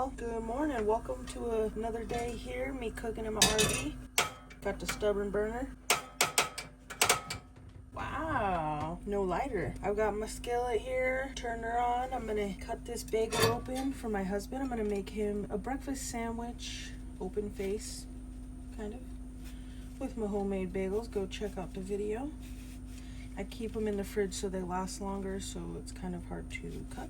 y'all. Good morning. Welcome to another day here. Me cooking in my RV. Got the stubborn burner. Wow, no lighter. I've got my skillet here. Turn her on. I'm gonna cut this bagel open for my husband. I'm gonna make him a breakfast sandwich, open face, kind of, with my homemade bagels. Go check out the video. I keep them in the fridge so they last longer, so it's kind of hard to cut.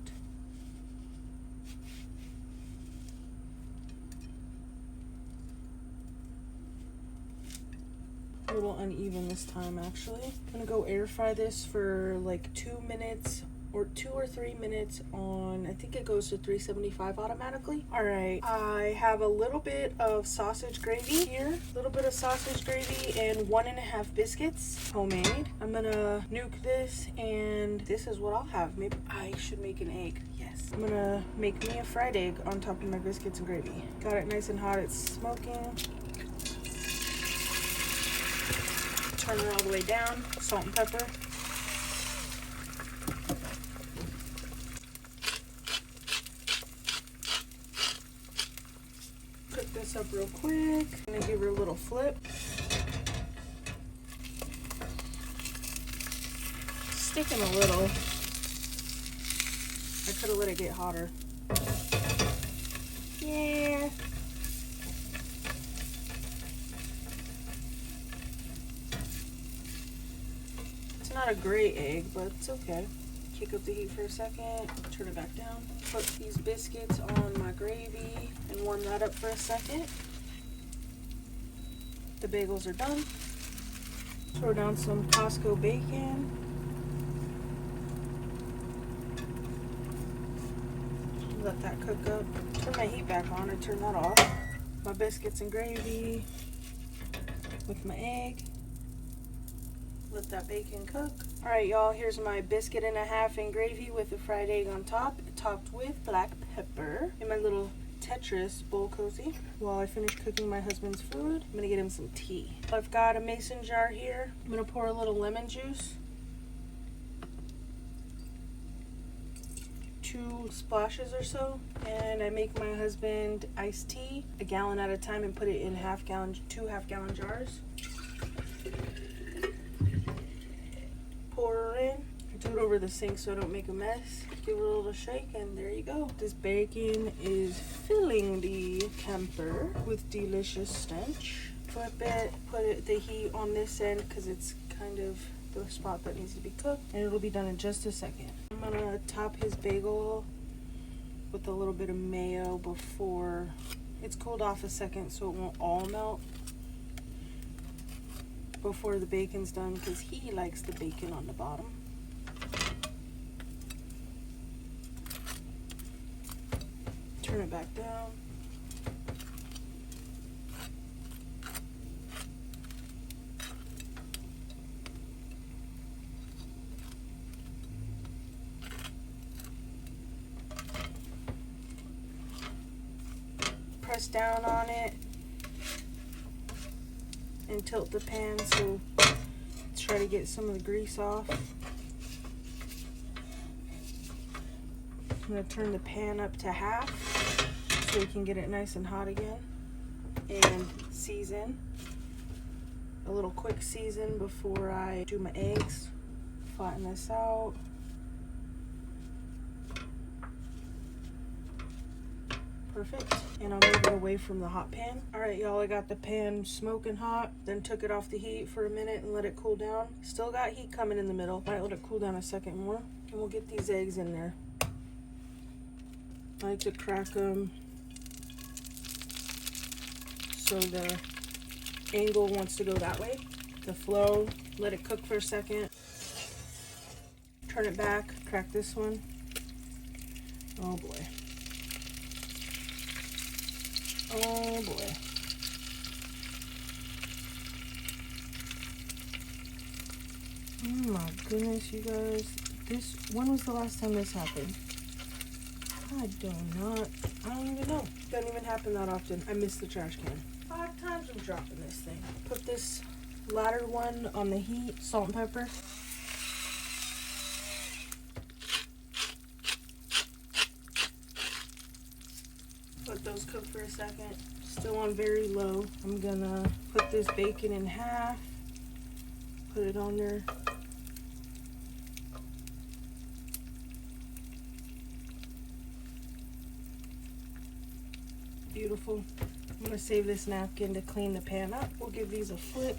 A little uneven this time, actually. I'm gonna go air fry this for like 2 minutes or 2 or 3 minutes on, I think it goes to 375 automatically. All right, I have a little bit of sausage gravy here, a little bit of sausage gravy and 1.5 biscuits, homemade. I'm gonna nuke this, and this is what I'll have. Maybe I should make an egg. Yes, I'm gonna make me a fried egg on top of my biscuits and gravy. Got it nice and hot, it's smoking. Turn it all the way down, salt and pepper. Cook this up real quick. I'm gonna give her a little flip. Sticking a little. I could have let it get hotter. Yeah. Not a great egg, but it's okay. Kick up the heat for a second, turn it back down. Put these biscuits on my gravy and warm that up for a second. The bagels are done. Throw down some Costco bacon. Let that cook up. Turn my heat back on and turn that off. My biscuits and gravy with my egg. Let that bacon cook. All right, y'all, here's my biscuit and a half and gravy with a fried egg on top, topped with black pepper in my little Tetris bowl cozy. While I finish cooking my husband's food, I'm gonna get him some tea. I've got a mason jar here. I'm gonna pour a little lemon juice. 2 splashes or so, and I make my husband iced tea, a gallon at a time, and put it in 2 half-gallon jars. Pour her in. I do it over the sink so I don't make a mess. Give it a little shake, and there you go. This bacon is filling the camper with delicious stench. Flip it, put the heat on this end because it's kind of the spot that needs to be cooked, and it'll be done in just a second. I'm gonna top his bagel with a little bit of mayo before it's cooled off a second so it won't all melt before the bacon's done, because he likes the bacon on the bottom. Turn it back down. Press down on it and tilt the pan so try to get some of the grease off. I'm going to turn the pan up to half so we can get it nice and hot again, and season. A little quick season before I do my eggs. Flatten this out. Perfect. And I'll move it away from the hot pan. All right, y'all, I got the pan smoking hot, then took it off the heat for a minute and let it cool down. Still got heat coming in the middle. Might let it cool down a second more, and we'll get these eggs in there. I like to crack them so the angle wants to go that way. The flow, let it cook for a second. Turn it back, crack this one. Oh boy. Oh boy. Oh my goodness, you guys. When was the last time this happened? I don't even know. Doesn't even happen that often. I miss the trash can. 5 times I'm dropping this thing. Put this latter one on the heat, salt and pepper. Let those cook for a second. Still on very low. I'm gonna put this bacon in half, put it on there. Beautiful. I'm gonna save this napkin to clean the pan up. We'll give these a flip.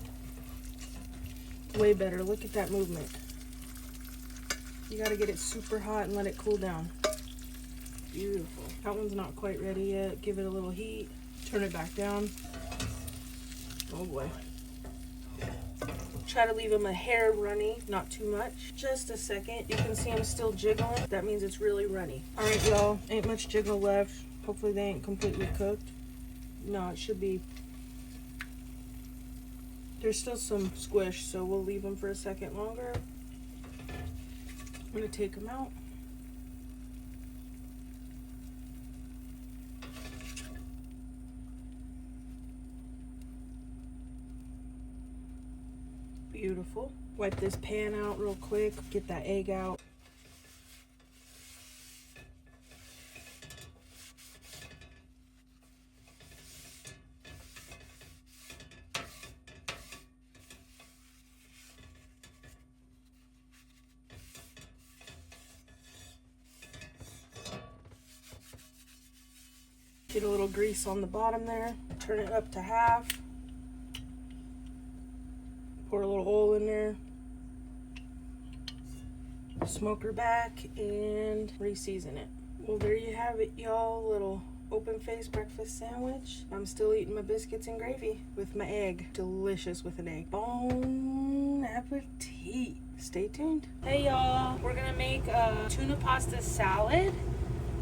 Way better. Look at that movement. You gotta get it super hot and let it cool down. Beautiful. That one's not quite ready yet. Give it a little heat. Turn it back down. Oh boy. Try to leave them a hair runny, not too much. Just a second. You can see I'm still jiggling. That means it's really runny. All right, y'all. Ain't much jiggle left. Hopefully they ain't completely cooked. No, it should be. There's still some squish, so we'll leave them for a second longer. I'm gonna take them out. Beautiful. Wipe this pan out real quick. Get that egg out. Get a little grease on the bottom there. Turn it up to half. Pour a little oil in there. Smoker back and re-season it. Well, there you have it, y'all. Little open-faced breakfast sandwich. I'm still eating my biscuits and gravy with my egg. Delicious with an egg. Bon appetit. Stay tuned. Hey, y'all. We're gonna make a tuna pasta salad.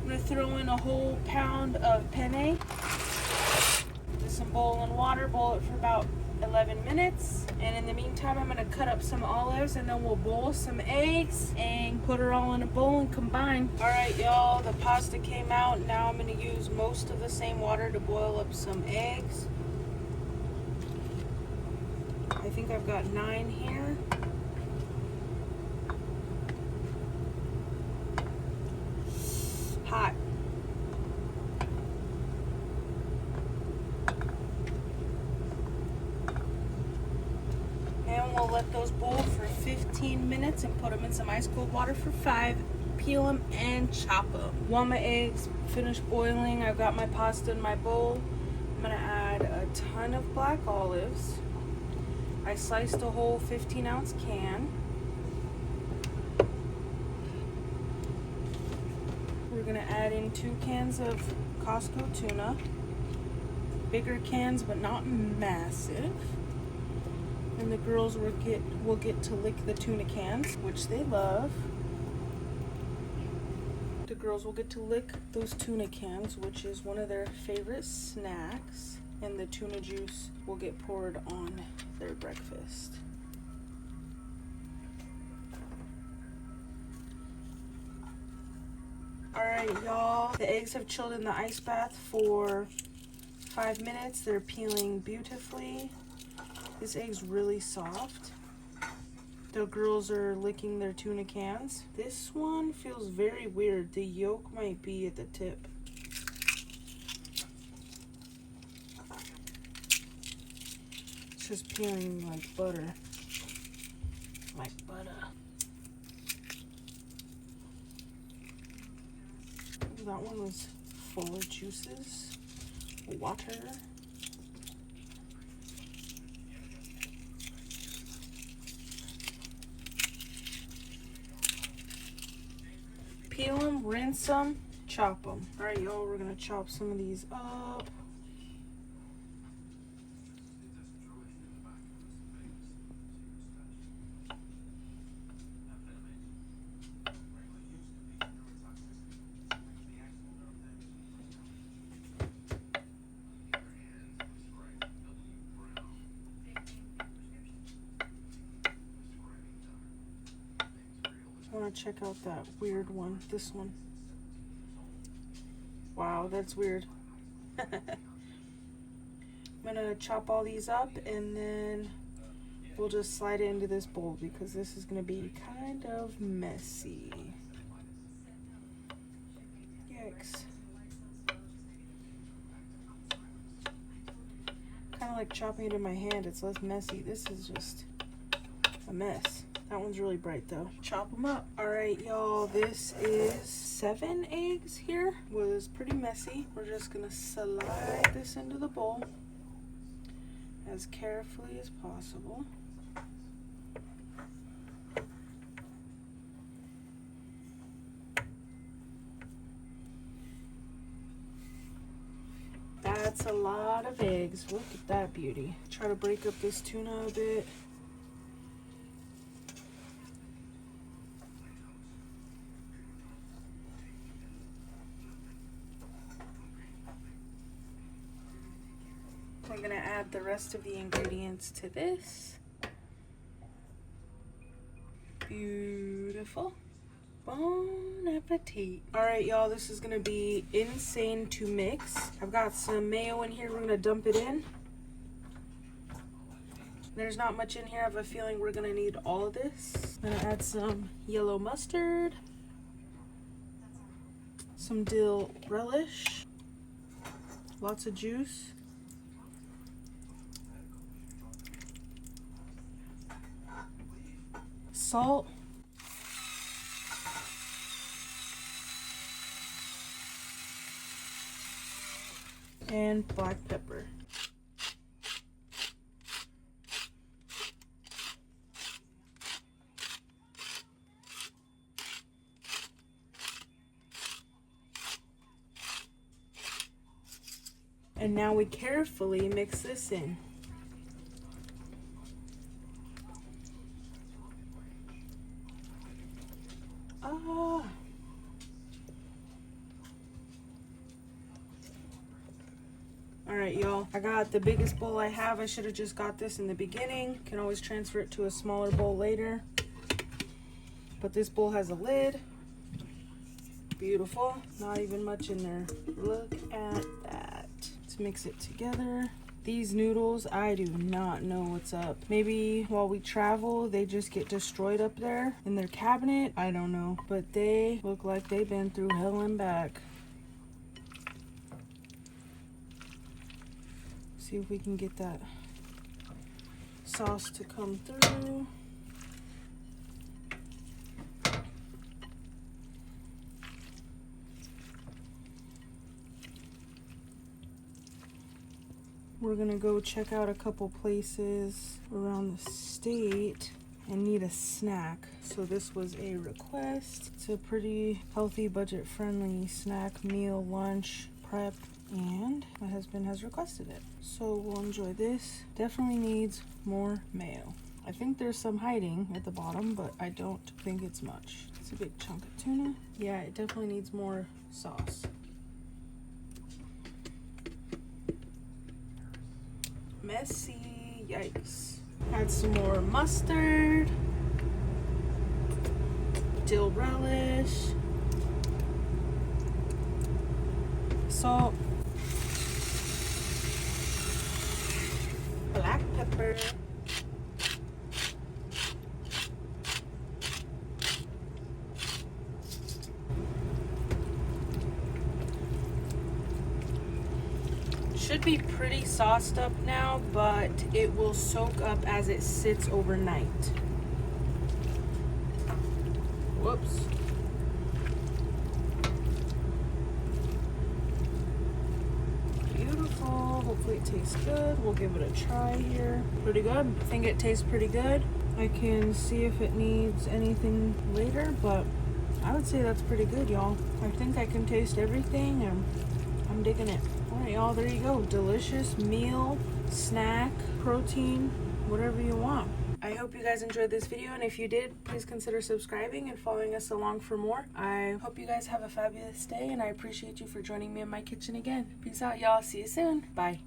I'm gonna throw in a whole pound of penne. Put some boiling water. Boil it for about 11 minutes. And in the meantime, I'm gonna cut up some olives and then we'll boil some eggs and put her all in a bowl and combine. All right, y'all, the pasta came out. Now I'm gonna use most of the same water to boil up some eggs. I think I've got 9 here. Hot. And we'll let those boil for 15 minutes and put them in some ice cold water for 5. Peel them and chop them. While my eggs finish boiling, I've got my pasta in my bowl. I'm gonna add a ton of black olives. I sliced a whole 15-ounce can. We're gonna add in 2 cans of Costco tuna. Bigger cans, but not massive. And the girls will get to lick the tuna cans, which they love. The girls will get to lick those tuna cans, which is one of their favorite snacks. And the tuna juice will get poured on their breakfast. Alright, y'all. The eggs have chilled in the ice bath for 5 minutes. They're peeling beautifully. This egg's really soft. The girls are licking their tuna cans. This one feels very weird. The yolk might be at the tip. It's just peeling like butter. Like butter. That one was full of juices. Water. Peel them, rinse them, chop them. All right, y'all, we're gonna chop some of these up. I want to check out that weird one. This one. Wow, that's weird. I'm gonna chop all these up and then we'll just slide it into this bowl because this is gonna be kind of messy. Yikes. like chopping it in my hand. It's less messy. This is just a mess. That one's really bright though. Chop them up. All right, y'all, this is 7 eggs here. Was pretty messy. We're just gonna slide this into the bowl as carefully as possible. That's a lot of eggs. Look at that beauty. Try to break up this tuna a bit. We're gonna add the rest of the ingredients to this. Beautiful. Bon appetit. All right, y'all, this is gonna be insane to mix. I've got some mayo in here. We're gonna dump it in. There's not much in here. I have a feeling we're gonna need all of this. I'm gonna add some yellow mustard, some dill relish, lots of juice, salt, and black pepper. And now we carefully mix this in. All right, y'all, I got the biggest bowl I have. I should have just got this in the beginning. Can always transfer it to a smaller bowl later. But this bowl has a lid. Beautiful. Not even much in there. Look at that. Let's mix it together. These noodles, I do not know what's up. Maybe while we travel, they just get destroyed up there in their cabinet. I don't know. But they look like they've been through hell and back. See if we can get that sauce to come through. We're gonna go check out a couple places around the state and need a snack. So this was a request. It's a pretty healthy, budget-friendly snack, meal, lunch, prep, and my husband has requested it. So we'll enjoy this. Definitely needs more mayo. I think there's some hiding at the bottom, but I don't think it's much. It's a big chunk of tuna. Yeah, it definitely needs more sauce. Messy, yikes. Add some more mustard, dill relish, salt, black pepper, should be pretty sauced up now, but it will soak up as it sits overnight. Whoops. Beautiful. Hopefully it tastes good. We'll give it a try here. Pretty good. I think it tastes pretty good. I can see if it needs anything later, but I would say that's pretty good, y'all. I think I can taste everything and I'm digging it. All right, y'all, there you go. Delicious meal, snack, protein, whatever you want. I hope you guys enjoyed this video, and if you did, please consider subscribing and following us along for more. I hope you guys have a fabulous day, and I appreciate you for joining me in my kitchen again. Peace out, y'all. See you soon. Bye.